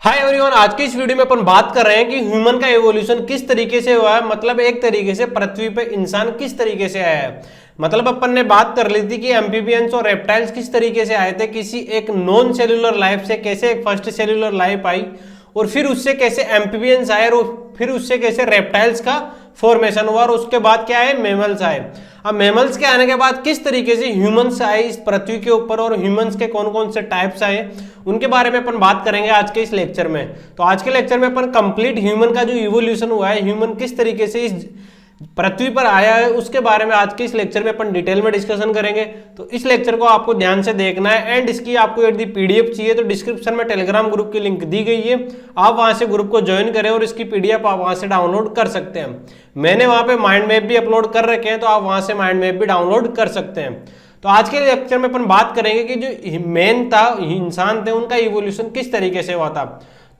Hi everyone, आज की इस वीडियो में अपन बात कर रहे हैं कि ह्यूमन का एवोल्यूशन किस तरीके से हुआ है। मतलब एक तरीके से पृथ्वी पे इंसान किस तरीके से आया है। मतलब अपन ने बात कर ली थी कि एम्फीबियंस और रेप्टाइल्स किस तरीके से आए थे, किसी एक नॉन सेल्यूलर लाइफ से कैसे एक फर्स्ट सेल्यूलर लाइफ आई और फिर उससे कैसे एम्फीबियंस आए और फिर उससे कैसे रेप्टाइल्स का फॉर्मेशन हुआ और उसके बाद क्या आए, मैमल्स आए। अब मैमल्स के आने के बाद किस तरीके से ह्यूमंस आए इस पृथ्वी के ऊपर और ह्यूमंस के कौन कौन से टाइप्स आए उनके बारे में अपन बात करेंगे आज के इस लेक्चर में। तो आज के लेक्चर में अपन कंप्लीट ह्यूमन का जो इवोल्यूशन हुआ है, ह्यूमन किस तरीके से इस पृथ्वी पर आया है, उसके बारे में आज के इस लेक्चर में अपन डिटेल में डिस्कशन करेंगे। तो इस लेक्चर को आपको ध्यान से देखना है एंड इसकी आपको यदि पीडीएफ चाहिए तो डिस्क्रिप्शन में टेलीग्राम ग्रुप की लिंक दी गई है, आप वहां से ग्रुप को ज्वाइन करें और इसकी पीडीएफ आप वहां से डाउनलोड कर सकते हैं। मैंने वहां पे माइंड मैप भी अपलोड कर रखे हैं, तो आप वहां से माइंड मैप भी डाउनलोड कर सकते हैं। तो आज के लेक्चर में अपन बात करेंगे कि जो मेन था इंसान थे उनका इवोल्यूशन किस तरीके से हुआ था।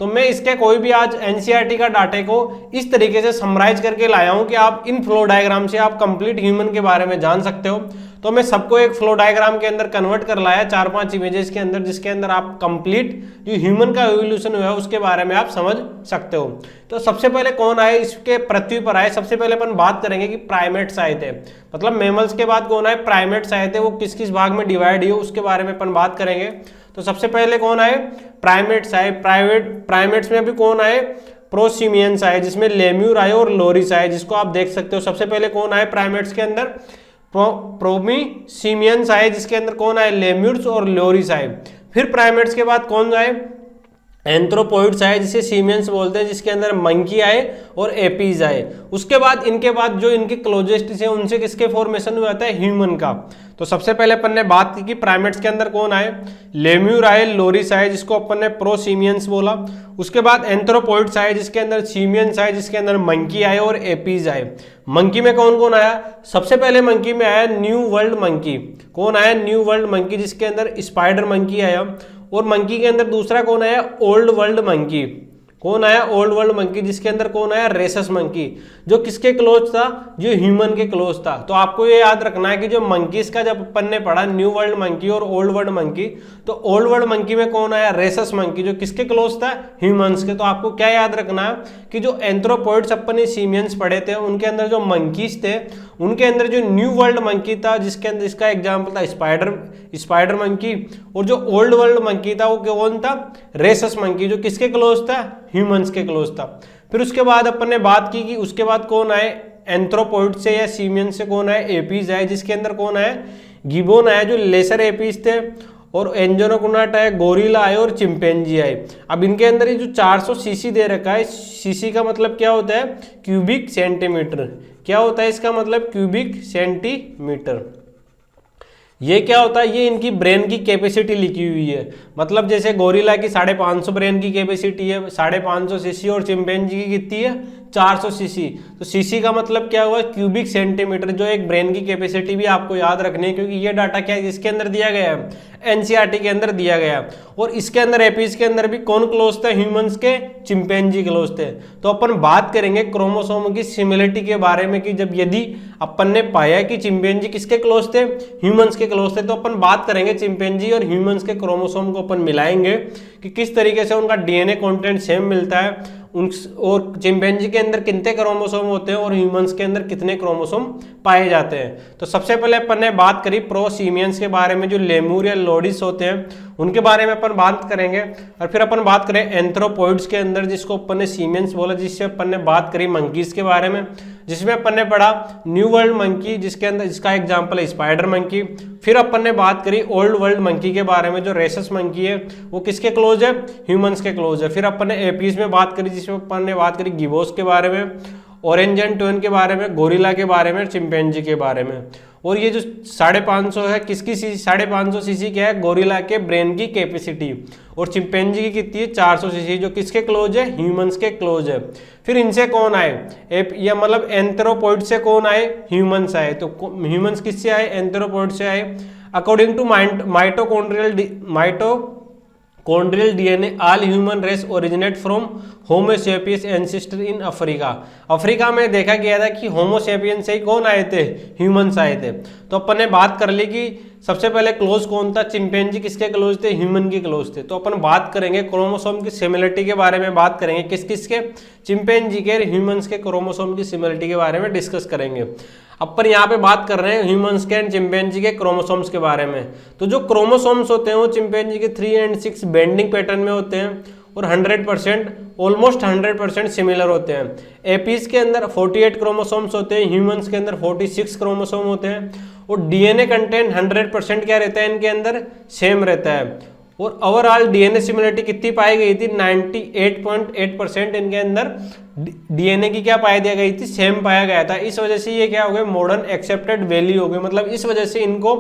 तो मैं इसके कोई भी आज एनसीईआरटी का डाटे को इस तरीके से समराइज करके लाया हूं कि आप इन फ्लो डायग्राम से आप कंप्लीट ह्यूमन के बारे में जान सकते हो। तो मैं सबको एक फ्लो डायग्राम के अंदर कन्वर्ट कर लाया 4-5 इमेजेस के अंदर, जिसके अंदर आप कंप्लीट जो ह्यूमन का एवोल्यूशन हुआ है उसके बारे में आप समझ सकते हो। तो सबसे पहले कौन आए इसके पृथ्वी पर आए, सबसे पहले अपन बात करेंगे कि प्राइमेट्स आए थे। मतलब मैमल्स के बाद कौन आए, प्राइमेट्स आए थे। वो किस किस भाग में डिवाइड हुए उसके बारे में अपन बात करेंगे। तो सबसे पहले कौन आए, प्राइमेट्स आए। प्राइमेट्स में भी कौन आए, प्रोसिमियंस आए, जिसमें लेम्यूर आए और लोरिस आए, जिसको आप देख सकते हो। सबसे पहले कौन आए प्राइमेट्स के अंदर, प्रोमिसिमियंस आए, जिसके अंदर कौन आए, लेम्यूर्स और लोरिस आए। फिर प्राइमेट्स के बाद कौन आए, एंथ्रोपॉइड्स आए, जिसे सीमियंस बोलते हैं, जिसके अंदर मंकी आए और एपीज आए। उसके बाद इनके बाद जो इनके क्लोजेस्ट है उनसे किसके फॉर्मेशन हुआ था, ह्यूमन का। तो सबसे पहले अपन ने बात की कि प्राइमेट्स के अंदर कौन आए, लेम्यूर आए, लोरिस आए, जिसको अपन ने प्रोसीमियंस बोला। उसके बाद एंथ्रोपॉइड्स आए, जिसके अंदर सीमियंस आए, जिसके अंदर मंकी आए और एपीज आए। मंकी में कौन कौन आया, सबसे पहले मंकी में आया न्यू वर्ल्ड मंकी। कौन आया, न्यू वर्ल्ड मंकी, जिसके अंदर स्पाइडर मंकी आया। और मंकी के अंदर दूसरा कौन आया, ओल्ड वर्ल्ड मंकी। कौन आया, ओल्ड वर्ल्ड मंकी, जिसके अंदर कौन आया, रेसस मंकी, जो किसके क्लोज था, जो ह्यूमन के क्लोज था। तो आपको ये याद रखना है कि जो मंकीज का जब अपन ने पढ़ा न्यू वर्ल्ड मंकी और ओल्ड वर्ल्ड मंकी, तो ओल्ड वर्ल्ड मंकी में कौन आया, रेसस मंकी, जो किसके क्लोज था, ह्यूमंस के। तो आपको क्या याद रखना है कि जो एंथ्रोपॉइड्स अपन ने सीमियंस पढ़े थे उनके अंदर जो मंकीज थे उनके अंदर जो न्यू वर्ल्ड मंकी था, जिसके अंदर इसका एग्जाम्पल था स्पाइडर मंकी, और जो ओल्ड वर्ल्ड मंकी था वो कौन था, रेसस मंकी, जो किसके क्लोज था, ह्यूमंस के क्लोज था। फिर उसके बाद अपन ने बात की कि उसके बाद कौन आए, एंथ्रोपॉइड से या सीमियन से कौन आए, एपीज आए, जिसके अंदर कौन आए, गिबोन आए, जो लेसर एपीज थे, और एंजोनाकोनाट आए, गोरिल्ला आए और चिंपैंजी आए। अब इनके अंदर ये जो 400 सीसी दे रखा है, सीसी का मतलब क्या होता है, क्यूबिक सेंटीमीटर। क्या होता है इसका मतलब, क्यूबिक सेंटीमीटर। ये क्या होता है, ये इनकी ब्रेन की कैपेसिटी लिखी हुई है। मतलब जैसे गोरिल्ला की 550 ब्रेन की कैपेसिटी है, 550 सीसी, और चिंपैंजी की कितनी है, 400 सीसी। तो सीसी का मतलब क्या हुआ, क्यूबिक सेंटीमीटर, जो एक ब्रेन की कैपेसिटी भी आपको याद रखनी है, क्योंकि ये डाटा क्या है, इसके अंदर दिया गया है, एनसीईआरटी के अंदर दिया गया। और इसके अंदर एपीज के अंदर भी कौन क्लोज थे, ह्यूमंस के, चिंपैंजी क्लोज थे। तो अपन बात करेंगे क्रोमोसोम की सिमिलरिटी के बारे में कि जब यदि अपन ने पाया कि चिंपैंजी किसके क्लोज थे, ह्यूमंस के क्लोज थे, तो अपन बात करेंगे चिंपैंजी और ह्यूमंस के क्रोमोसोम को अपन मिलाएंगे कि किस तरीके से उनका डीएनए कंटेंट सेम मिलता है, और चिंपैंजी के अंदर कितने क्रोमोसोम होते हैं और ह्यूमंस के अंदर कितने क्रोमोसोम पाए जाते हैं। तो सबसे पहले अपन ने बात करी प्रोसीमियंस के बारे में, जो लेमूर या लोरिस होते हैं उनके बारे में अपन बात करेंगे। और फिर अपन बात करें एंथ्रोपॉइड्स के अंदर, जिसको अपन ने सीमियंस बोला, जिससे अपन ने बात करी मंकीज के बारे में, जिसमें अपन ने पढ़ा न्यू वर्ल्ड मंकी, जिसके अंदर इसका एग्जांपल है स्पाइडर मंकी। फिर अपन ने बात करी ओल्ड वर्ल्ड मंकी के बारे में, जो रेसस मंकी है वो किसके क्लोज है, ह्यूमंस के क्लोज है। फिर अपन ने एपीज में बात करी, जिसमें अपन ने बात करी गिबोस के बारे में, ओरेंजेंटोन के बारे में, गोरिल्ला के बारे में, चिंपैंजी के बारे में। और ये जो 550 है, किसकी 550 सीसी क्या है, गोरिल्ला के ब्रेन की कैपेसिटी, और चिंपैंजी की कितनी है, 400 सीसी, जो किसके क्लोज है, ह्यूमंस के क्लोज है। फिर इनसे कौन आए, या मतलब एंथ्रोपॉइड से कौन आए, ह्यूमंस आए। तो ह्यूमंस किससे आए, एंथ्रोपॉइड से आए। According to chondrial DNA all human race originate from homo sapiens ancestor in Africa. Africa में देखा गया था कि होमो सेपियंस से ही कौन आए थे, ह्यूमंस आए थे। तो अपन ने बात कर ली कि सबसे पहले क्लोज कौन था, चिंपैंजी किसके क्लोज थे, ह्यूमन के क्लोज थे। तो अपन बात करेंगे क्रोमोसोम की सिमिलरिटी के बारे में, बात करेंगे किस किस के, चिंपैंजी के, ह्यूमंस के क्रोमोसोम की सिमिलरिटी के बारे में डिस्कस करेंगे। अपन यहाँ पे बात कर रहे हैं ह्यूमंस के एंड चिंपैंजी के क्रोमोसोम्स के बारे में। तो जो क्रोमोसोम्स होते हैं वो चिंपैंजी के 3 और 6 बेंडिंग पैटर्न में होते हैं और 100% ऑलमोस्ट 100% सिमिलर होते हैं। एपीज के अंदर 48 क्रोमोसोम्स होते हैं, ह्यूमंस के अंदर 46 क्रोमोसोम होते हैं और डीएनए कंटेंट 100% क्या रहता है इनके अंदर, सेम रहता है। और ओवरऑल डीएनए सिमिलरिटी कितनी पाई गई थी, 98.8% इनके अंदर डीएनए की क्या पाई दी गई थी, सेम पाया गया था। इस वजह से ये क्या हो गए, मॉडर्न एक्सेप्टेड वैल्यू हो गई, मतलब इस वजह से इनको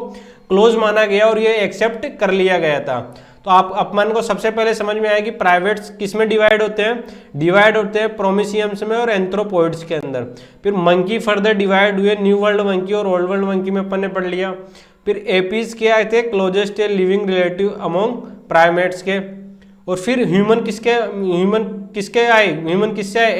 क्लोज माना गया और ये एक्सेप्ट कर लिया गया था। तो आप अपन को सबसे पहले समझ में आया कि प्राइवेट्स किस में डिवाइड होते हैं, डिवाइड होते हैं प्रोमिसियम्स में और एंथ्रोपोइड्स के अंदर। फिर मंकी फर्दर डिवाइड हुए, न्यू वर्ल्ड मंकी और ओल्ड वर्ल्ड मंकी में अपन ने पढ़ लिया। फिर एपीज के आए थे, closest living relative among primates के। और फिर ह्यूमन किससे आए,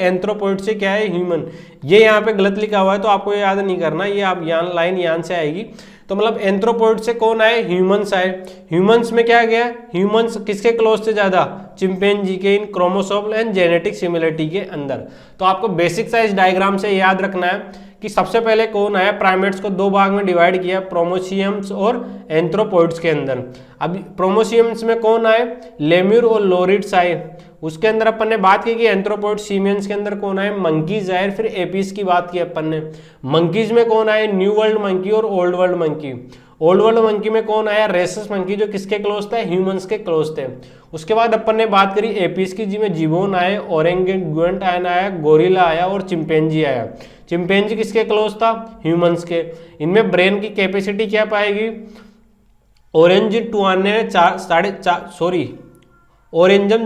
एंथ्रोपोइड से क्या है, ह्यूमन। ये यहाँ पे गलत लिखा हुआ है तो आपको ये याद नहीं करना, ये आप यहाँ लाइन यहाँ से आएगी। तो मतलब एंथ्रोपोइड से कौन आए, ह्यूमंस आए। ह्यूमंस में क्या गया, ह्यूमंस किसके क्लोज थे ज्यादा, चिंपैंजी के, इन क्रोमोसोम एंड जेनेटिक सिमिलरिटी के अंदर। तो आपको बेसिक साइज डायग्राम से याद रखना है कि सबसे पहले कौन आया, प्राइमेट्स को 2 भाग में डिवाइड किया, प्रोमोसियम्स और एंथ्रोपोइड्स के अंदर। अब प्रोमोसियम्स में कौन आए, लेम्यूर और लोरिड्स आए। उसके अंदर अपन ने बात की कि एंथ्रोपोइड सीमियंस के अंदर कौन आए, मंकीज आए। फिर एपीज की बात की अपन ने, मंकीज में कौन आए, न्यू वर्ल्ड मंकी और old world monkey. Old world monkey में कौन आया, रेसस मंकी, जो किसके क्लोज थे, ह्यूमंस के क्लोज थे। उसके बाद अपन ने बात करी एपीज की, जिसमें जिबोन आए, ओरेंगुएटान आया, गोरिल्ला आया और चिंपैंजी आया। चिंपैंजी किसके क्लोज था, ह्यूमंस के। इनमें ब्रेन की कैपेसिटी क्या पाएगी, ओरेंजम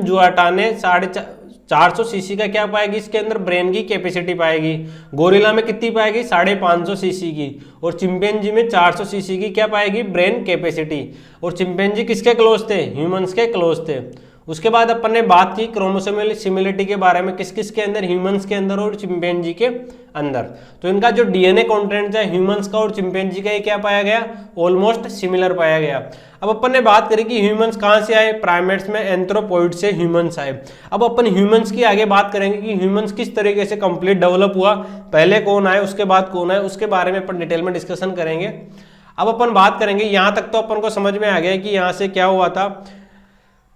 जुआटाने 450 सीसी का क्या पाएगी, इसके अंदर ब्रेन की कैपेसिटी पाएगी। गोरिल्ला में कितनी पाएगी, 550 सीसी की। और चिंपैंजी में 400 सीसी की क्या पाएगी, ब्रेन कैपेसिटी। और चिंपैंजी किसके क्लोज थे, ह्यूमंस के क्लोज थे। उसके बाद अपन ने बात की क्रोमोसोमल सिमिलरिटी के बारे में, किस किस के अंदर, ह्यूमंस के अंदर और चिंपैंजी के अंदर। तो इनका जो डीएनए कंटेंट है ह्यूमंस का और चिंपैंजी का, ये क्या पाया गया, ऑलमोस्ट सिमिलर पाया गया। अब अपन ने बात करी कि ह्यूमंस कहाँ से आए, प्राइमेट्स में एंथ्रोपोइड से ह्यूमंस आए। अब अपन ह्यूमंस की आगे बात करेंगे कि ह्यूमंस किस तरीके से कंप्लीट डेवलप हुआ, पहले कौन आए उसके बाद कौन आए, उसके बारे में अपन डिटेल में डिस्कशन करेंगे। अब अपन बात करेंगे, यहाँ तक तो अपन को समझ में आ गया कि यहाँ से क्या हुआ था,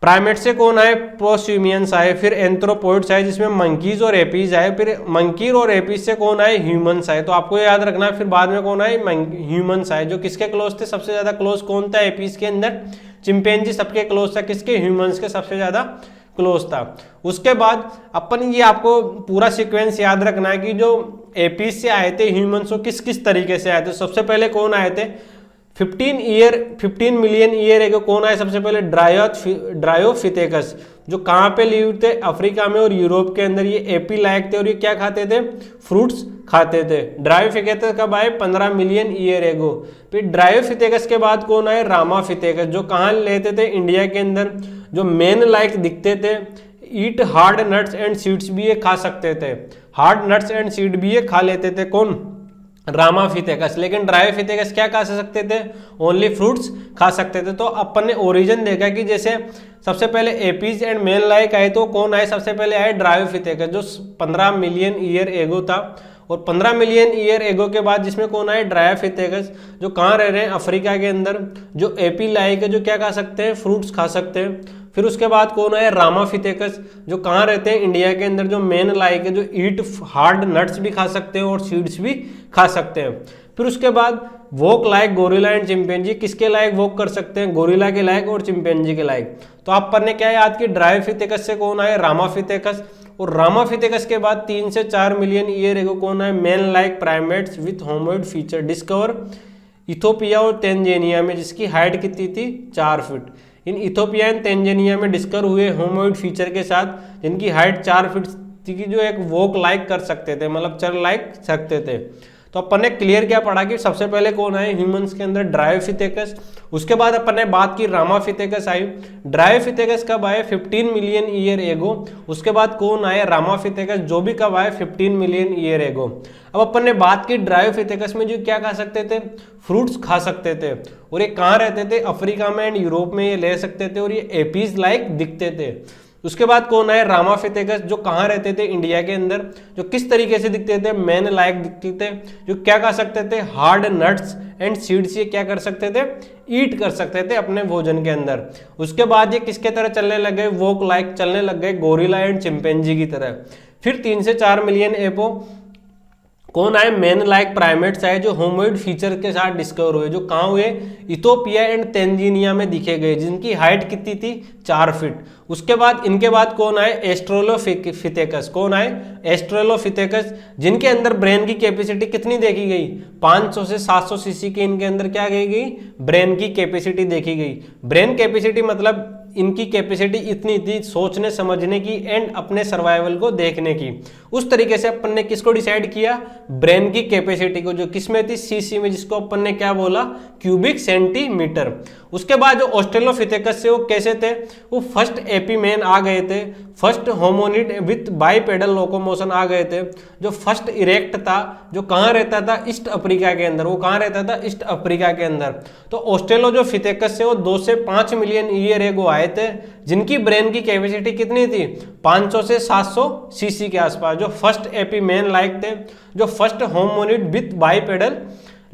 प्राइमेट से कौन आए, प्रोसिमियंस आए। फिर एंथ्रोपोइड्स आए जिसमें मंकीज और एपीज आए। फिर मंकी और एपीज से कौन आए, ह्यूमंस आए। तो आपको याद रखना है। फिर बाद में कौन आए, ह्यूमंस आए। जो किसके क्लोज थे, सबसे ज्यादा क्लोज कौन था, एपीज के अंदर चिंपैंजी सबके क्लोज था, किसके, ह्यूमंस के सबसे ज्यादा क्लोज था। उसके बाद अपन ये आपको पूरा सीक्वेंस याद रखना है कि जो एपीज से आए थे ह्यूमंस, वो किस किस तरीके से आए थे। सबसे पहले कौन आए थे, 15 मिलियन ईयर एगो कौन आए, सबसे पहले ड्रायोफिथेकस, जो कहाँ पे लिव थे, अफ्रीका में और यूरोप के अंदर। ये एपी लायक थे और ये क्या खाते थे, फ्रूट्स खाते थे। ड्रायोफिथेकस कब आए, 15 मिलियन ईयर एगो। फिर ड्रायोफिथेकस के बाद कौन आए, रामाफिथेकस, जो कहाँ लेते थे, इंडिया के अंदर, जो मेन लाइक दिखते थे। ईट हार्ड नट्स एंड सीड्स भी ये खा सकते थे, हार्ड नट्स एंड सीड भी ये खा लेते थे, कौन, रामाफिथेकस। लेकिन ड्रायोफिथेकस क्या खा सकते थे, ओनली फ्रूट्स खा सकते थे। तो अपन ने ओरिजिन देखा कि जैसे सबसे पहले एपीज एंड मेन लाइक आए, तो कौन आए, सबसे पहले आए ड्रायोफिथेकस, जो 15 मिलियन ईयर एगो था। और 15 मिलियन ईयर एगो के बाद जिसमें कौन आए, ड्रायोफिथेकस, जो कहाँ रह रहे हैं, अफ्रीका के अंदर, जो एपी लाइक है, जो क्या खा सकते हैं, फ्रूट्स खा सकते हैं। फिर उसके बाद कौन है, रामाफिथेकस, जो कहाँ रहते हैं, इंडिया के अंदर, जो मेन लाइक है, जो ईट हार्ड नट्स भी खा सकते हैं और सीड्स भी खा सकते हैं। फिर उसके बाद walk like gorilla and chimpanzee, किसके लायक वॉक कर सकते हैं, गोरिल्ला के लायक और चिंपैंजी के लायक। तो आप पर ने क्या याद की, ड्रायोफिथेकस से कौन आए, रामाफिथेकस। और रामाफिथेकस के बाद 3 से 4 मिलियन ईयर एगो कौन है, man like primates with hominoid feature, discover Ethiopia और तेंजेनिया में, जिसकी हाइट कितनी थी, 4 फीट। इन इथोपिया एंड तेंजेनिया में डिस्कवर हुए होमोइड फीचर के साथ, जिनकी हाइट 4 फीट थी, जो एक वॉक लाइक कर सकते थे, मतलब चल लाइक सकते थे। तो अपन ने क्लियर क्या पढ़ा कि सबसे पहले कौन आए ह्यूमंस के अंदर, ड्रायोफिथेकस। उसके बाद अपन ने बात की रामाफिथेकस आई। ड्रायोफिथेकस कब आए, 15 मिलियन ईयर एगो। उसके बाद कौन आए, रामाफिथेकस, जो भी कब आए, 15 मिलियन ईयर एगो। अब अपन ने बात की ड्रायोफिथेकस में जो क्या खा सकते थे, फ्रूट्स खा सकते थे, और ये कहाँ रहते थे, अफ्रीका में एंड यूरोप में ये ले सकते थे, और ये एपीज लाइक दिखते थे। उसके बाद कौन आए, रामाफिथेकस, जो कहाँ रहते थे, इंडिया के अंदर, जो किस तरीके से दिखते थे, मैन लाइक दिखते थे, जो क्या खा सकते थे, हार्ड नट्स एंड सीड्स, ये क्या कर सकते थे, ईट कर सकते थे अपने भोजन के अंदर। उसके बाद ये किसके तरह चलने लग गए, वॉक लाइक चलने लग गए, गोरिल्ला एंड चिंपैंजी की तरह। फिर 3 से 4 मिलियन एपो कौन आए, मैन लाइक प्राइमेट्स आए, जो होमोइड फीचर के साथ डिस्कवर हुए, जो कहाँ हुए, इथोपिया एंड तेंजिनिया में दिखे गए, जिनकी हाइट कितनी थी, 4 फीट। उसके बाद इनके बाद कौन आए, एस्ट्रेलोफिथेकस। कौन आए, एस्ट्रेलोफिथेकस, जिनके अंदर ब्रेन की कैपेसिटी कितनी देखी गई, 500 से 700 सीसी की इनके अंदर क्या गई, ब्रेन की कैपेसिटी देखी गई। ब्रेन कैपेसिटी मतलब इनकी कैपेसिटी इतनी थी सोचने समझने की एंड अपने सर्वाइवल को देखने की। उस तरीके से अपन ने किसको डिसाइड किया, ब्रेन की कैपेसिटी को, जो किसमें थी, सीसी में, जिसको अपन ने क्या बोला, क्यूबिक सेंटीमीटर। उसके बाद जो ऑस्ट्रेलोफिथेकस से वो कैसे थे, वो फर्स्ट एपीमैन आ गए थे, first hominid with bipedal locomotion आ गए थे, जो फर्स्ट इरेक्ट था, जो कहाँ रहता था, ईस्ट अफ्रीका के अंदर। वो कहाँ रहता था, ईस्ट अफ्रीका के अंदर। तो ऑस्ट्रेलोफिथेकस से वो 2 से 5 मिलियन ईयर एगो आए थे, जिनकी ब्रेन की कैपेसिटी कितनी थी, 500 से 700 सीसी के आसपास, जो फर्स्ट एपीमैन लाइक थे, जो first hominid with bipedal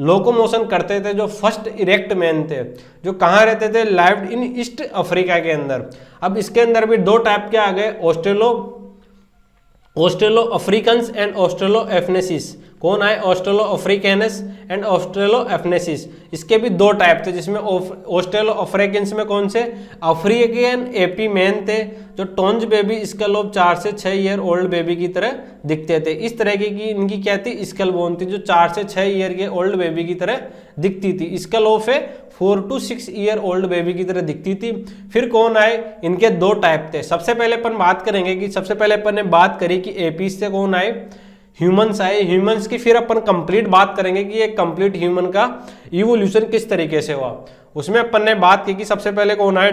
locomotion करते थे, जो फर्स्ट इरेक्ट मैन थे, जो कहाँ रहते थे, लाइव्ड इन ईस्ट अफ्रीका के अंदर। अब इसके अंदर भी 2 टाइप के आ गए, ऑस्ट्रेलो अफ्रीकन्स एंड ऑस्ट्रेलो एफनेसिस। कौन आए, ऑस्ट्रेलो अफ्रीकैनस एंड ऑस्ट्रेलो एफनेसिस। इसके भी 2 टाइप थे, जिसमें ऑस्ट्रेलो अफ्रीकन्स में कौन से, अफ्रीकन एपीमैन थे, जो टोंज बेबी स्कलोप 4 से 6 ईयर ओल्ड बेबी की तरह दिखते थे। इस तरह की इनकी क्या थी, स्कल बोन थी, जो 4 से 6 ईयर के ओल्ड बेबी की तरह दिखती थी। स्कलोप है 4 to 6 ईयर ओल्ड बेबी की तरह दिखती थी। फिर कौन आए, इनके 2 टाइप थे। सबसे पहले अपन बात करेंगे कि सबसे पहले अपन ने बात करी कि एपीज से कौन आए, ह्यूमंस आए। ह्यूमंस की फिर अपन कंप्लीट बात करेंगे कि एक कंप्लीट ह्यूमन का इवोल्यूशन किस तरीके से हुआ। उसमें अपन ने बात की कि सबसे पहले कौन आए,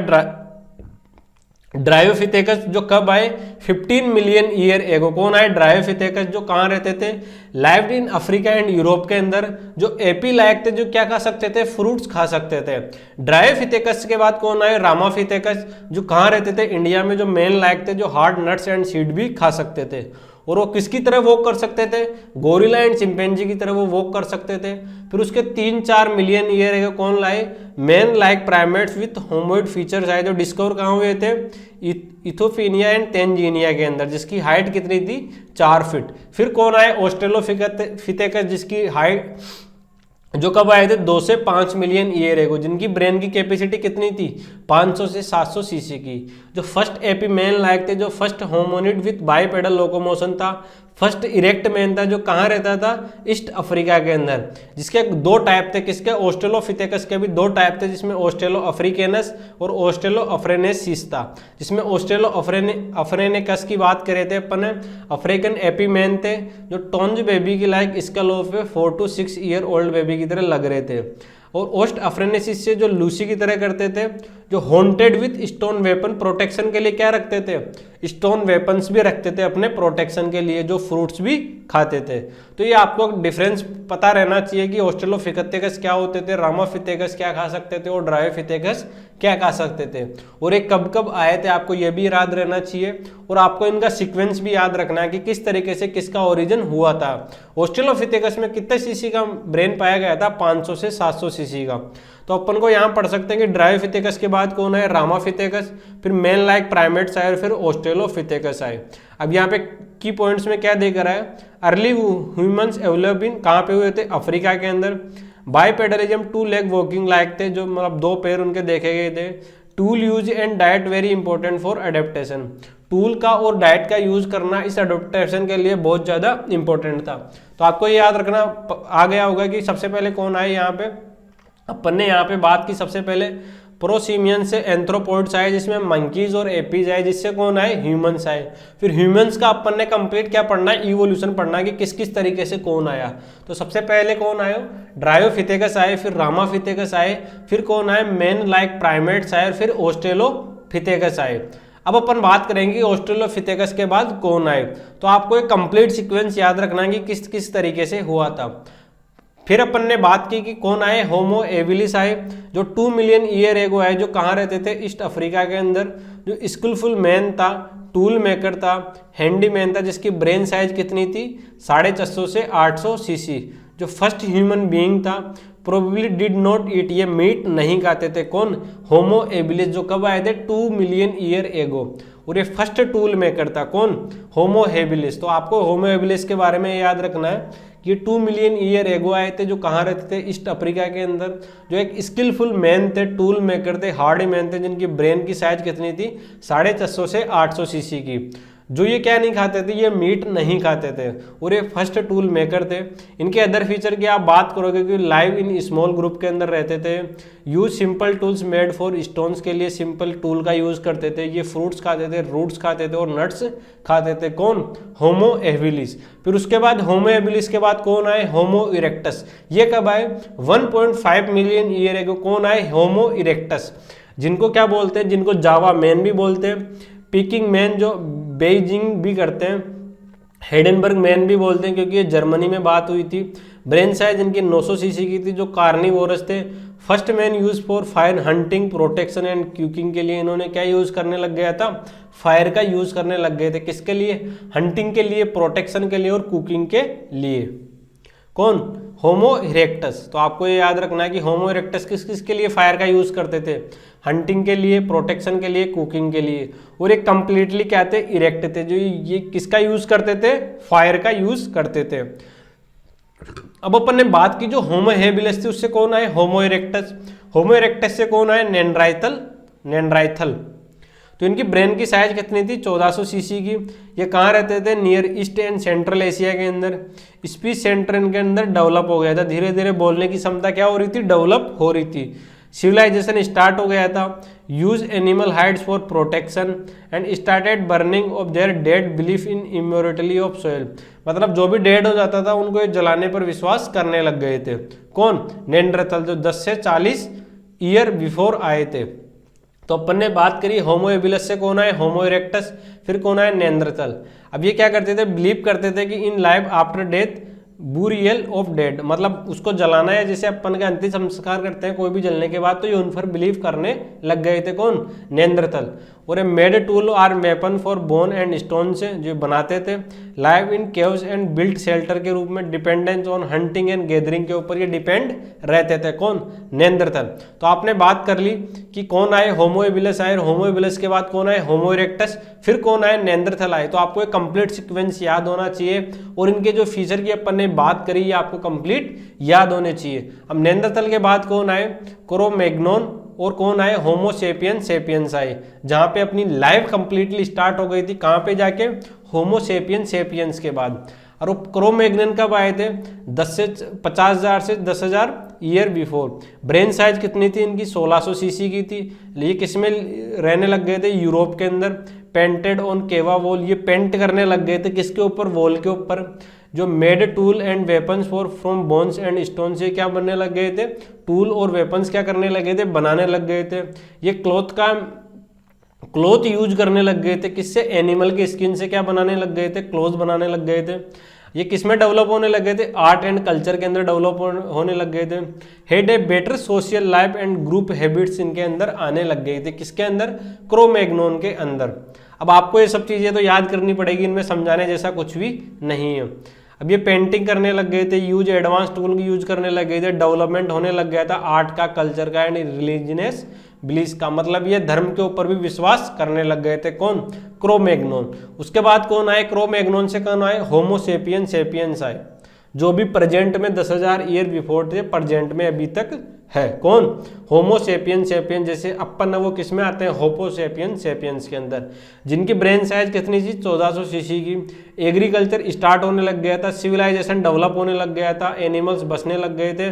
ड्रायोफिथेकस, जो कब आए, 15 मिलियन ईयर एगो। कौन आए, ड्रायोफिथेकस, जो कहाँ रहते थे, lived in Africa and Europe के अंदर, जो एपी लायक थे, जो क्या खा सकते थे, फ्रूट्स खा सकते थे। ड्रायोफिथेकस के बाद कौन आए, रामाफिथेकस, जो कहाँ रहते थे, इंडिया में, जो मेन लायक थे, जो हार्ड नट्स एंड सीड भी खा सकते थे। और वो किसकी तरह वॉक कर सकते थे, गोरिल्ला एंड चिंपैंजी की तरह वो वॉक कर सकते थे। फिर उसके 3-4 मिलियन ईयर कौन लाए, man like primates with hominoid features आए, जो डिस्कवर कहाँ हुए थे, इथोपिया एंड तेंजिनिया के अंदर, जिसकी हाइट कितनी थी, 4 फीट। फिर कौन आए, ऑस्ट्रेलोफिथेकस, जिसकी हाइट, जो कब आए थे, 2 से 5 मिलियन ईयर एगो, जिनकी ब्रेन की कैपेसिटी कितनी थी, 500 से 700 सीसी की, जो फर्स्ट एपीमैन लायक थे, जो first hominid with bipedal locomotion था, फर्स्ट इरेक्ट मैन था, जो कहाँ रहता था, ईस्ट अफ्रीका के अंदर। जिसके 2 टाइप थे, किसके, ऑस्ट्रेलोफिथेकस के भी 2 टाइप थे, जिसमें ऑस्ट्रेलो अफ्रीकेनस और ऑस्ट्रेलो अफ्रेनेसिस था। जिसमें ऑस्ट्रेलो अफ्रेनेकस की बात करे थे अपन, अफ्रीकन एपीमैन थे, जो टोंज बेबी की लाइक स्कलोप पे 4 to 6 ईयर ओल्ड बेबी की तरह लग रहे थे। और ओस्ट अफ्रेनेसिस से जो लूसी की तरह करते थे, जो haunted with stone weapon, protection के लिए क्या रखते थे, स्टोन वेपन्स भी रखते थे अपने प्रोटेक्शन के लिए, जो फ्रूट्स भी खाते थे। तो ये आपको डिफरेंस पता रहना चाहिए कि ऑस्ट्रेलोफिथेकस क्या होते थे, रामाफिथेकस क्या खा सकते थे और ड्रायोफिथेकस क्या खा सकते थे, और ये कब कब आए थे, आपको ये भी याद रहना चाहिए। और आपको इनका सीक्वेंस भी याद रखना है कि किस तरीके से किसका ओरिजिन हुआ था। ऑस्ट्रेलोफिथेकस में कितने सीसी का ब्रेन पाया गया था, 500 से 700 सीसी का। तो अपन को यहाँ पढ़ सकते हैं कि ड्रायोफिथेकस के बाद कौन है, रामाफिथेकस, फिर मैन लाइक प्राइमेट्स आए और फिर ऑस्ट्रेलोफिथेकस आए। अब यहाँ पे की पॉइंट्स में क्या देकर रहा है, अर्ली ह्यूमंस डेवलप इन, कहाँ पे हुए थे, अफ्रीका के अंदर। बाइपेडलिज्म, 2 लेग वॉकिंग लायक थे, जो मतलब 2 पैर उनके देखे गए थे। Tool use and diet very important for adaptation, tool का और डाइट का यूज करना इस अडेप्टेशन के लिए बहुत ज़्यादा इंपॉर्टेंट था। तो आपको ये याद रखना आ गया होगा कि सबसे पहले कौन आए यहाँ पे, अपन ने यहाँ पे बात की सबसे पहले प्रोसीमियंस से एंथ्रोपोइड्स आए जिसमें मंकीज और एपीज आए, जिससे कौन आए, ह्यूमंस आए। फिर ह्यूमंस का अपन ने कंप्लीट क्या पढ़ना है, इवोल्यूशन पढ़ना है कि किस किस तरीके से कौन आया। तो सबसे पहले कौन आए, ड्रायोफिथेकस आए, फिर रामाफिथेकस आए, फिर कौन आए, मैन लाइक प्राइमेट्स आए, फिर ऑस्ट्रेलोपिथेकस आए। अब अपन बात करेंगे ऑस्ट्रेलोपिथेकस के बाद कौन आए। तो आपको एक कंप्लीट सीक्वेंस याद रखना है कि किस किस तरीके से हुआ था। फिर अपन ने बात की कि कौन आए, होमो एविलिस आए, जो 2 मिलियन ईयर एगो आए, जो कहाँ रहते थे, ईस्ट अफ्रीका के अंदर। जो स्किलफुल मैन था, टूल मेकर था, हैंडी मैन था, जिसकी ब्रेन साइज कितनी थी, 450 से 800 सीसी। जो फर्स्ट ह्यूमन बीइंग था, प्रोबेबली डिड नॉट ईट, ये मीट नहीं खाते थे, कौन, होमो एबिलिस, जो कब आए थे, 2 मिलियन ईयर एगो। और ये फर्स्ट टूल मेकर था, कौन, होमो एबिलिस। तो आपको होमो एबिलिस के बारे में याद रखना है कि 2 मिलियन ईयर एगो आए थे, जो कहाँ रहते थे, ईस्ट अफ्रीका के अंदर। जो एक स्किलफुल मैन थे, टूल मेकर थे, हार्डी मैन थे, जिनकी ब्रेन की साइज कितनी थी, 450 से 800 सीसी की। जो ये क्या नहीं खाते थे, ये मीट नहीं खाते थे, और ये फर्स्ट टूल मेकर थे। इनके अदर फीचर की आप बात करोगे कि लाइव इन स्मॉल ग्रुप के अंदर रहते थे, use simple tools made for stones, के लिए सिंपल टूल का यूज करते थे। ये फ्रूट्स खाते थे, रूट्स खाते थे और नट्स खाते थे, कौन, होमो एबिलिस। फिर उसके बाद होमो एबिलिस के बाद कौन आए, होमो इरेक्टस। ये कब आए, 1.5 मिलियन ईयर एगो। कौन आए, होमो इरेक्टस, जिनको क्या बोलते हैं, जिनको जावा मैन भी बोलते हैं, पीकिंग मैन जो बेइजिंग भी करते हैं, हेडनबर्ग मैन भी बोलते हैं, क्योंकि ये जर्मनी में बात हुई थी। ब्रेन साइज इनकी 900 सीसी की थी, जो कार्निवोरस थे। First man use for fire hunting, protection and cooking, के लिए इन्होंने क्या यूज करने लग गया था, फायर का यूज करने लग गए थे। किसके लिए, हंटिंग के लिए, प्रोटेक्शन के लिए और कुकिंग के लिए। कौन, होमो इरेक्टस। तो आपको ये याद रखना है कि होमो इरेक्टस किस किस के लिए फायर का यूज करते थे, हंटिंग के लिए, प्रोटेक्शन के लिए, कुकिंग के लिए। और एक कंप्लीटली क्या थे, इरेक्ट थे, जो ये किसका यूज करते थे, फायर का यूज करते थे। अब अपन ने बात की जो होमो हेबिलिस थी, उससे कौन आए, होमो इरेक्टस। होमो इरेक्टस से कौन आए, नेंड्राइथल। तो इनकी ब्रेन की साइज कितनी थी, 1400 सीसी की। ये कहाँ रहते थे, near east and central Asia के अंदर। स्पीच सेंटर इनके अंदर डेवलप हो गया था, धीरे धीरे बोलने की क्षमता क्या हो रही थी, डेवलप हो रही थी। सिविलाइजेशन स्टार्ट हो गया था। Use animal hides for protection and started burning of there dead, belief in immortality of soil. मतलब जो भी डेड हो जाता था उनको ये जलाने पर विश्वास करने लग गए थे। कौन, नेंडरथल, जो 10 से 40 ईयर बिफोर आए थे। तो अपन ने बात करी होमो एबिलिस से कौन आए, होमो इरेक्टस। फिर कौन आए, नेंडरथल। अब ये क्या करते थे, बिलीव करते थे कि in life after death, burial of dead, मतलब उसको जलाना है, जैसे अपन का अंतिम संस्कार करते हैं कोई भी जलने के बाद, तो ये उन पर बिलीव करने लग गए थे, कौन, नेंडरथल। और a made tool or weapon for bone and stone, से जो बनाते थे। Live in caves and built shelter के रूप में, dependence on hunting and gathering के ऊपर ये डिपेंड रहते थे, कौन, नेंडरथल। तो आपने बात कर ली कि कौन आए, होमो एबिलिस आए, होमो एबिलिस के बाद कौन आए, होमो इरेक्टस, फिर कौन आए, नेंडरथल आए। तो आपको एक कंप्लीट सीक्वेंस याद होना चाहिए, और इनके जो फीचर की अपन ने बात करी ये आपको कंप्लीट याद होने चाहिए। अब नेंडरथल के बाद कौन आए, क्रो-मैग्नोन, और कौन आए, होमो सेपियंस आए, जहां पे अपनी लाइफ कंप्लीटली स्टार्ट हो गई थी। कहां पे जाके, होमो सेपियंस के बाद। और क्रो-मैग्नन कब आए थे, 50,000 से 10,000 ईयर बिफोर। ब्रेन साइज कितनी थी इनकी, 1600 सीसी की थी। ये किसमें रहने लग गए थे, यूरोप के अंदर। पेंटेड ऑन केवा वॉल, ये पेंट करने लग गए थे, किसके ऊपर, वॉल के ऊपर। जो made tool and weapons for from bones and stone, से क्या बनने लग गए थे, टूल और वेपन्स क्या करने लगे थे, बनाने लग गए थे। ये क्लॉथ यूज करने लग गए थे, किससे, एनिमल के स्किन से क्या बनाने लग गए थे, क्लोथ बनाने लग गए थे। ये किसमें डेवलप होने लगे थे, आर्ट एंड कल्चर के अंदर डेवलप होने लग गए थे। Head a better social life and group habits इनके अंदर आने लग गई थी, किसके अंदर, क्रो-मैग्नोन के अंदर। अब आपको ये सब चीजें तो याद करनी पड़ेगी, इनमें समझाने जैसा कुछ भी नहीं है। अब ये पेंटिंग करने लग गए थे, यूज एडवांस टूल की यूज करने लग गए थे, डेवलपमेंट होने लग गया था आर्ट का, कल्चर का एंड रिलीजियस बिलीफ का, मतलब ये धर्म के ऊपर भी विश्वास करने लग गए थे, कौन, क्रो-मैग्नोन। उसके बाद कौन आए, क्रो-मैग्नोन से कौन आए, होमो सेपियंस आए। जो भी प्रेजेंट में 10,000 ईयर बिफोर थे, प्रेजेंट में अभी तक है। कौन? होमो सेपियंस सेपियंस, जैसे अपन है वो किस में आते हैं? होमो सेपियंस सेपियंस के अंदर, जिनकी ब्रेन साइज कितनी थी? 1400 सीसी की। एग्रीकल्चर स्टार्ट होने लग गया था, सिविलाइजेशन डेवलप होने लग गया था, एनिमल्स बसने लग गए थे,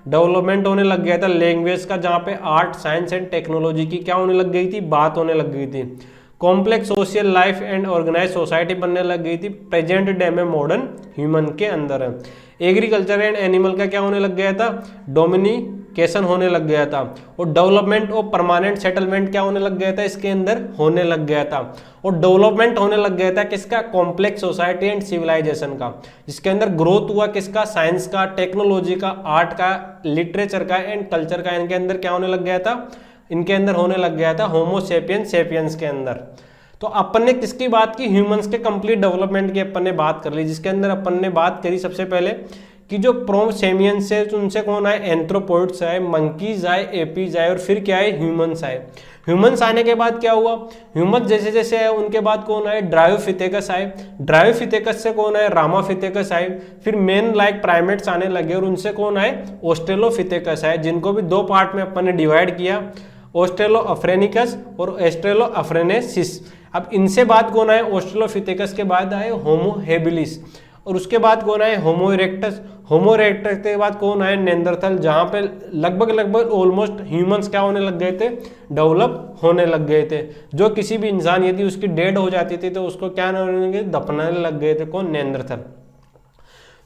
डेवलपमेंट होने लग गया था लैंग्वेज का, जहाँ पे आर्ट साइंस एंड टेक्नोलॉजी की क्या होने लग गई थी? बात होने लग गई थी। Complex social life and organise society बनने लग गई थी प्रेजेंट डे में मॉडर्न ह्यूमन के अंदर है। एग्रीकल्चर एंड एनिमल का क्या होने लग गया था? डोमिनिकेशन होने लग गया था। और डेवलपमेंट और परमानेंट सेटलमेंट क्या होने लग गया था? इसके अंदर होने लग गया था। और डेवलपमेंट होने लग गया था किसका? कॉम्प्लेक्स सोसाइटी एंड सिविलाइजेशन का, जिसके अंदर ग्रोथ हुआ किसका? साइंस का, टेक्नोलॉजी का, आर्ट का, लिटरेचर का एंड कल्चर का। इनके अंदर क्या होने लग गया था? इनके अंदर होने लग गया था होमो सेपियंस सेपियंस के अंदर। तो अपन ने किसकी बात की? ह्यूमंस के कंप्लीट डेवलपमेंट की अपन ने बात कर ली, जिसके अंदर अपन ने बात करी सबसे पहले कि जो प्रोसेमियंस है उनसे कौन आए? एंथ्रोपोइड्स आए, मंकीज आए, एपीज आए, और फिर क्या आए? ह्यूमंस आए। ह्यूमंस आने के बाद क्या हुआ? ह्यूमंस जैसे जैसे आए उनके बाद कौन आए? ड्रायोफिथेकस आए। ड्रायोफिथेकस से कौन आए? रामाफिथेकस आए। फिर मेन लाइक प्राइमेट्स आने लगे, और उनसे कौन आए? ऑस्ट्रेलोफिथेकस आए, जिनको भी दो पार्ट में अपन ने डिवाइड किया, ऑस्ट्रेलोअफ्रेनिकस और ऑस्ट्रेलोअफ्रेनेसिस। अब इनसे बाद कौन आए? ऑस्ट्रेलोफिथेकस के बाद आए होमो हेबिलिस, और उसके बाद कौन आए? होमो इरेक्टस। होमो इरेक्टस के बाद कौन आए? नेंदरथल, जहां पे लगभग ऑलमोस्ट ह्यूमंस क्या होने लग गए थे? डेवलप होने लग गए थे। जो किसी भी इंसान यदि उसकी डेड हो जाती थी तो उसको क्या होने लगे? दफनाने लग गए थे। कौन? नेंदरथल।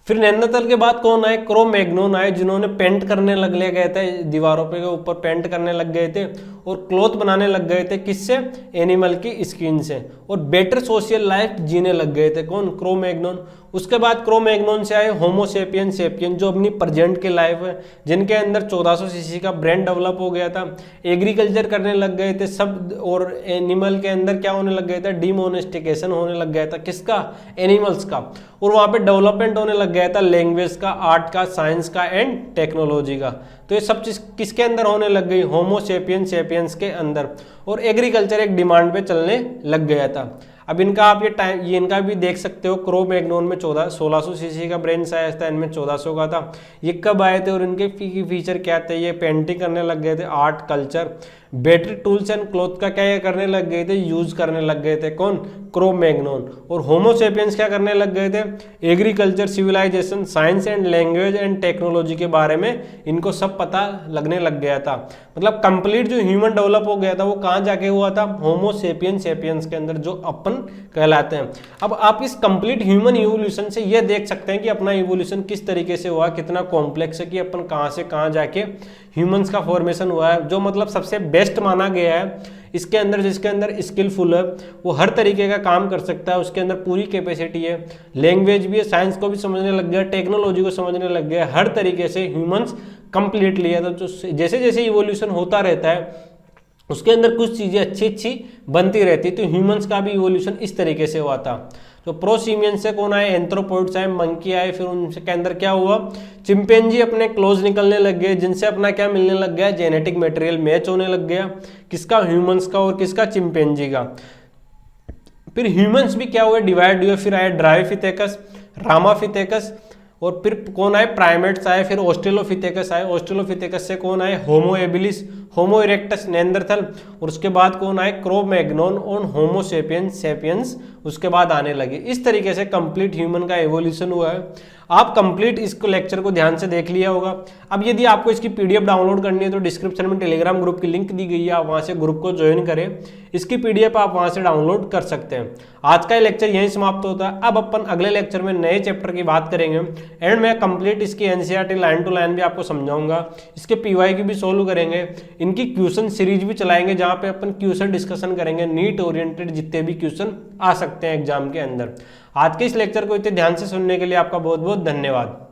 फिर नेंदरथल के बाद कौन आए? क्रो-मैग्नोन आए, जिन्होंने पेंट करने लग गए थे, दीवारों पे के ऊपर पेंट करने लग गए थे और क्लॉथ बनाने लग गए थे। किससे? एनिमल की स्किन से, और बेटर सोशल लाइफ जीने लग गए थे। कौन? क्रो-मैग्नोन। उसके बाद क्रो-मैग्नोन से आए होमो सेपियन सेपियन, जो अपनी प्रेजेंट के लाइफ है, जिनके अंदर 1400 सीसी का ब्रेन डेवलप हो गया था, एग्रीकल्चर करने लग गए थे सब, और एनिमल के अंदर क्या होने लग गया था? डिमोनेस्टिकेशन होने लग गया था। किसका? एनिमल्स का। और वहाँ पे डेवलपमेंट होने लग गया था लैंग्वेज का, आर्ट का, साइंस का एंड टेक्नोलॉजी का। तो ये सब चीज किसके अंदर होने लग गई? होमो सेपियन सेपियंस के अंदर। और एग्रीकल्चर एक डिमांड पे चलने लग गया था। अब इनका आप ये इनका भी देख सकते हो। क्रो-मैग्नोन में 1600 सीसी का ब्रेन साइज था, इनमें 1400 का था। ये कब आए थे और इनके फीचर क्या थे? ये पेंटिंग करने लग गए थे, art, culture, better tools and cloth का क्या करने लग गए थे? यूज करने लग गए थे। कौन? क्रो-मैग्नोन। और होमो सेपियंस क्या करने लग गए थे? Agriculture, civilisation, science and language and technology के बारे में इनको सब पता लगने लग गया था। मतलब कंप्लीट जो ह्यूमन डेवलप हो गया था वो कहाँ जाके हुआ था? होमो सेपियन सेपियंस के अंदर, जो अपन कहलाते हैं। अब आप इस कंप्लीट ह्यूमन इवोल्यूशन से ये देख सकते हैं कि अपना इवोल्यूशन किस तरीके से हुआ, कितना कॉम्प्लेक्स है, कि अपन कहाँ से कहाँ जाके ह्यूमंस का फॉर्मेशन हुआ है। जो मतलब सबसे बेस्ट माना गया है इसके अंदर, जिसके अंदर स्किलफुल है, वो हर तरीके का काम कर सकता है, उसके अंदर पूरी कैपेसिटी है, लैंग्वेज भी है, साइंस को भी समझने लग गया, टेक्नोलॉजी को समझने लग गया, हर तरीके से ह्यूमंस कंप्लीटली है। तो जैसे जैसे इवोल्यूशन होता रहता है उसके अंदर कुछ चीज़ें अच्छी अच्छी बनती रहती। तो ह्यूमंस का भी इवोल्यूशन इस तरीके से हुआ था। तो प्रोसीमियंस से कौन आए? एंथ्रोपोइड्स आए, मंकी आए, फिर उनके अंदर क्या हुआ? चिंपैंजी अपने क्लोज निकलने लग गए, जिनसे अपना क्या मिलने लग गया? जेनेटिक मटेरियल मैच होने लग गया। किसका? ह्यूमंस का और किसका? चिंपैंजी का। फिर ह्यूमंस भी क्या हुए? डिवाइड हुए। फिर आए ड्रायोफिथेकस, रामाफिथेकस, और फिर कौन आए? प्राइमेट्स आए। फिर ऑस्ट्रेलोफिथेकस आए। ऑस्ट्रेलोफिथेकस से कौन आए? होमो एबिलिस, होमो इरेक्टस, नेंदरथल, और उसके बाद कौन आए? क्रो-मैग्नोन और होमो सेपियंस सेपियंस उसके बाद आने लगे। इस तरीके से कंप्लीट ह्यूमन का एवोल्यूशन हुआ है। आप कंप्लीट इसको लेक्चर को ध्यान से देख लिया होगा। अब यदि आपको इसकी पीडीएफ डाउनलोड करनी है तो डिस्क्रिप्शन में टेलीग्राम ग्रुप की लिंक दी गई है, आप वहां से ग्रुप को ज्वाइन करें। इसकी पीडीएफ आप वहां से डाउनलोड कर सकते हैं। आज का लेक्चर यहीं समाप्त होता है। अब अपन अगले लेक्चर में नए चैप्टर की बात करेंगे एंड मैं कंप्लीट इसकी एनसीईआरटी लाइन टू लाइन भी आपको समझाऊंगा। इसके पीवाई की भी सोल्व करेंगे, इनकी क्वेश्चन सीरीज भी चलाएंगे जहां पे अपन क्वेश्चन डिस्कशन करेंगे, नीट ओरिएंटेड जितने भी क्वेश्चन आ सकते हैं एग्जाम के अंदर। आज के इस लेक्चर को इतने ध्यान से सुनने के लिए आपका बहुत बहुत धन्यवाद।